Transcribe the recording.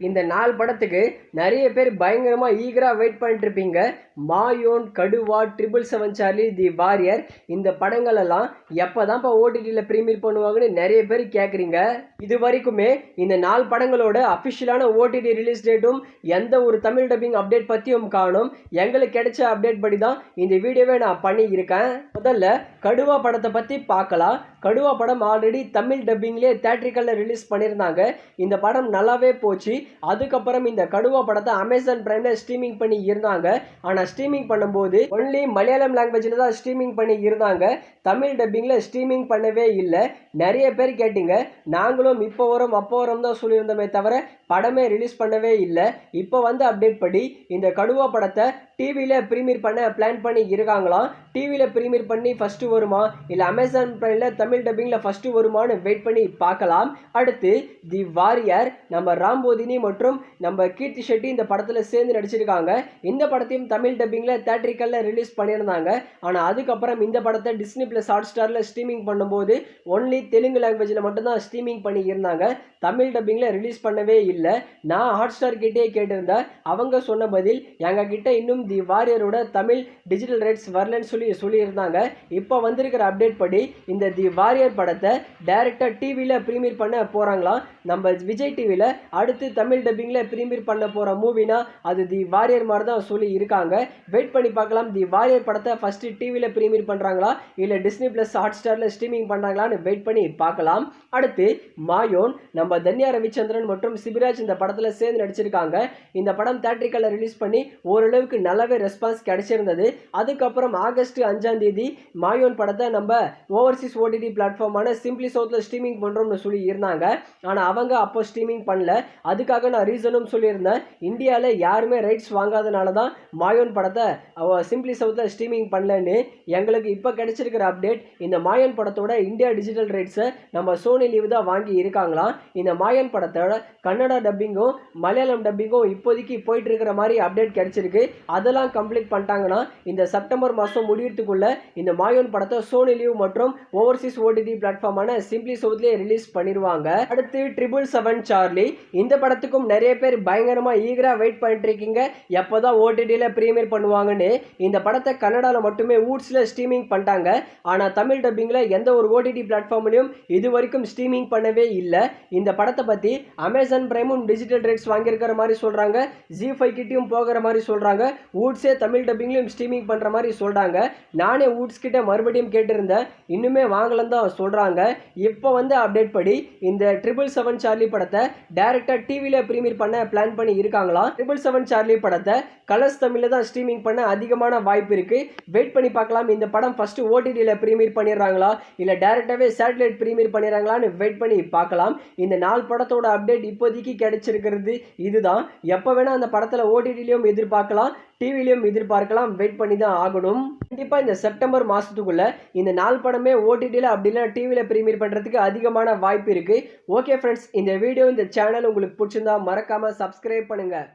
இந்த 4 படத்துக்கு நிறைய பேர் பயங்கரமா ஈகரா வெயிட் பண்ணிட்டு இருப்பீங்க. மாயோன், கடுவா, 777 சார்லி, தி வாரியர் இந்த படங்கள் எல்லாம் எப்பதான்ப்பா ஓடிடில பிரீமியர் பண்ணுவாங்கன்னு நிறைய பேர் கேக்குறீங்க. இது வரைக்குமே இந்த 4 படங்களோட அபிஷியலான ஓடிடி ரிலீஸ் டேட்டும் எந்த ஒரு தமிழ் டப்பிங் அப்டேட் பத்தியும் காணும். எங்களுக்கு கிடைச்ச அப்டேட் படி தான் இந்த வீடியோவை நான் பண்ணி இருக்கேன். முதல்ல கடுவா படத்தை பத்தி பார்க்கலாம். கடுவா படம் ஆல்ரெடி தமிழ் டப்பிங்லேயே தியேட்டரிக்கல்ல ரிலீஸ் பண்ணியிருந்தாங்க. இந்த படம் நல்லாவே போச்சு. அதுக்கப்புறம் இந்த கடுவா படத்தை அமேசான் பிரைம்ல ஸ்ட்ரீமிங் பண்ணி இருந்தாங்க. ஆனால் ஸ்ட்ரீமிங் பண்ணும்போது ஒன்லி மலையாளம் லாங்குவேஜில் தான் ஸ்ட்ரீமிங் பண்ணி இருந்தாங்க. தமிழ் டப்பிங்ல ஸ்ட்ரீமிங் பண்ணவே இல்லை. நிறைய பேர் கேட்டீங்க. நாங்களும் இப்போ வரும் அப்போ வரும் தான் சொல்லியிருந்தோமே தவிர படமே ரிலீஸ் பண்ணவே இல்லை. இப்போ வந்து அப்டேட் படி இந்த கடுவா படத்தை டிவியில் ப்ரீமியர் பண்ண பிளான் பண்ணி இருக்காங்களாம். டிவியில் ப்ரீமியர் பண்ணி ஃபஸ்ட்டு வருமா இல்லை அமேசான் பிரைமில் தமிழ் டப்பிங்கில் ஃபஸ்ட்டு வருமானு வெயிட் பண்ணி பார்க்கலாம். அடுத்து தி வாரியர், நம்ம ராம்போதினி மற்றும் நம்ம கீர்த்தி ஷெட்டி இந்த படத்தில் சேர்ந்து நடிச்சிருக்காங்க. இந்த படத்தையும் தமிழ் டப்பிங்கில் தியேட்டரிக்கல்ல ரிலீஸ் பண்ணியிருந்தாங்க. ஆனால் அதுக்கப்புறம் இந்த படத்தை டிஸ்னி பிளஸ் ஹாட் ஸ்டாரில் ஸ்ட்ரீமிங் பண்ணும்போது ஒன்லி தெலுங்கு லாங்குவேஜில் மட்டும்தான் ஸ்ட்ரீமிங் பண்ணி இருந்தாங்க. தமிழ் டப்பிங்கில் ரிலீஸ் பண்ணவே இல்லை. நான் ஹாட் ஸ்டார் கிட்டே கேட்டிருந்தேன். அவங்க சொன்ன பதில் எங்கள் கிட்ட இன்னும் தி வாரியரோட தமிழ் டிஜிட்டல் ரைட்ஸ் வரலன்னு சொல்லியிருந்தாங்க. இப்போ வந்திருக்கிற அப்டேட் படி இந்த தி வாரியர் படத்தை டைரக்டாக டிவியில் ப்ரீமியர் பண்ண போகிறாங்களாம். நம்ம விஜய் டிவியில் அடுத்து தமிழ் டப்பிங்கில் ப்ரீமியர் பண்ண போகிற மூவினா அது தி வாரியர் மாதிரி தான் சொல்லி இருக்காங்க. வெயிட் பண்ணி பார்க்கலாம். தி வாரியர் படத்தை ஃபஸ்ட்டு டிவியில் ப்ரீமியர் பண்ணுறாங்களா இல்லை டிஸ்னி ப்ளஸ் ஹாட் ஸ்டாரில் ஸ்ட்ரீமிங் பண்ணுறாங்களான்னு வெயிட் பண்ணி பார்க்கலாம். அடுத்து மாயோன், நம்ம தன்யா ரவிச்சந்திரன் மற்றும் சிபிராஜ் இந்த படத்தில் சேர்ந்து நடிச்சிருக்காங்க. இந்த படம் தியேட்டரிக்கல்ல ரிலீஸ் பண்ணி ஓரளவுக்கு நல்லாவே ரெஸ்பான்ஸ் கிடைச்சிருந்தது. அதுக்கப்புறம் ஆகஸ்ட் 5ஆம் தேதி மாயோன் படத்தை நம்ம ஓவர்சீஸ் ஓடிடி பிளாட்ஃபார்மான சிம்பிளி சவுத்தில் ஸ்ட்ரீமிங் பண்ணுறோம்னு சொல்லி இருந்தாங்க. ஆனால் அவங்க அப்போ ஸ்ட்ரீமிங் பண்ணல. அதுக்காக நான் ரீசனும் சொல்லியிருந்தேன். இந்தியாவில் யாருமே ரைட்ஸ் வாங்காதனால தான் மாயோன் படத்தை சிம்பிளி சவுத்தில் ஸ்ட்ரீமிங் பண்ணலன்னு. எங்களுக்கு இப்போ கிடைச்சிருக்கிற அப்டேட் இந்த மாயோன் படத்தோட இந்தியா டிஜிட்டல் ரைட்ஸை நம்ம சோனி லீவ் தான் வாங்கி இருக்காங்களாம். இந்த மாயோன் படத்தோட கன்னடா டப்பிங்கும் மலையாளம் டப்பிங்கும் இப்போதைக்கு போயிட்டு இருக்கிற மாதிரி அப்டேட் கிடைச்சிருக்கு. அதெல்லாம் கம்ப்ளீட் பண்ணிட்டாங்கன்னா இந்த செப்டம்பர் மாதம் முடியறதுக்குள்ள இந்த மாயோன் படத்தை சோனி லீவ் மற்றும் ஓவர்சீஸ் ஓடிடி பிளாட்ஃபார்மான சிம்பிளி சவுத்லேயே ரிலீஸ் பண்ணிடுவாங்க. அடுத்து 777 சார்லி, இந்த படத்துக்கும் நிறைய பேர் பயங்கரமா ஈகரா வெயிட் பண்ணிட்டு இருக்கீங்க. எப்போதான் ஓடிடியில் ப்ரீமியர் பண்ணுவாங்கன்னு. இந்த படத்தை கன்னடாவில் மட்டுமே வூட்ஸில் ஸ்ட்ரீமிங் பண்ணிட்டாங்க. ஆனால் தமிழ் டப்பிங்கில் எந்த ஒரு ஓடிடி பிளாட்ஃபார்ம்லையும் இது வரைக்கும் ஸ்ட்ரீமிங் பண்ணவே இல்லை. இந்த படத்தை பற்றி அமேசான் பிரைமும் டிஜிட்டல் ரைட்ஸ் வாங்கியிருக்கிற மாதிரி சொல்கிறாங்க. ஜி5 கிட்டையும் போகிற மாதிரி சொல்கிறாங்க. வூட்ஸே தமிழ் டப்பிங்லையும் ஸ்ட்ரீமிங் பண்ணுற மாதிரி சொல்கிறாங்க. நானே வூட்ஸ் கிட்ட மறுபடியும் கேட்டிருந்தேன். இன்னுமே வாங்கலன்னு தான் சொல்கிறாங்க. இப்போ வந்து அப்டேட் படி இந்த 777 சார்லி படத்தை டைரெக்டாக டிவியில் ப்ரீமியர் பண்ண பிளான் பண்ணி இருக்காங்களாம். 777 சார்லி படத்தை கலர்ஸ் தமிழில் தான் ஸ்ட்ரீமிங் பண்ண அதிகமான வாய்ப்பு இருக்குது. வெயிட் பண்ணி பார்க்கலாம். இந்த படம் ஃபஸ்ட்டு ஓடிடியில் ப்ரீமியர் பண்ணிடுறாங்களா இல்லை டைரெக்டாகவே சேட்டலைட் ப்ரீமியர் பண்ணிடுறாங்களான்னு வெயிட் பண்ணி பார்க்கலாம். இந்த 4 படத்தோட அப்டேட் இப்போதைக்கு கிடைச்சிருக்கிறது இதுதான். எப்போ வேணால் அந்த படத்தில் ஓடிடிலையும் எதிர்பார்க்கலாம், டிவிலையும் எதிர்பார்க்கலாம். வெயிட் பண்ணி தான் ஆகணும். கண்டிப்பாக இந்த செப்டம்பர் மாதத்துக்குள்ள இந்த 4 படமே ஓடிடியில் அப்படின்னா டிவியில் ப்ரீமியர் பண்ணுறதுக்கு அதிகமான வாய்ப்பு இருக்குது. ஓகே ஃப்ரெண்ட்ஸ், இந்த வீடியோ இந்த சேனல் உங்களுக்கு பிடிச்சிருந்தா மறக்காமல் சப்ஸ்கிரைப் பண்ணுங்கள்.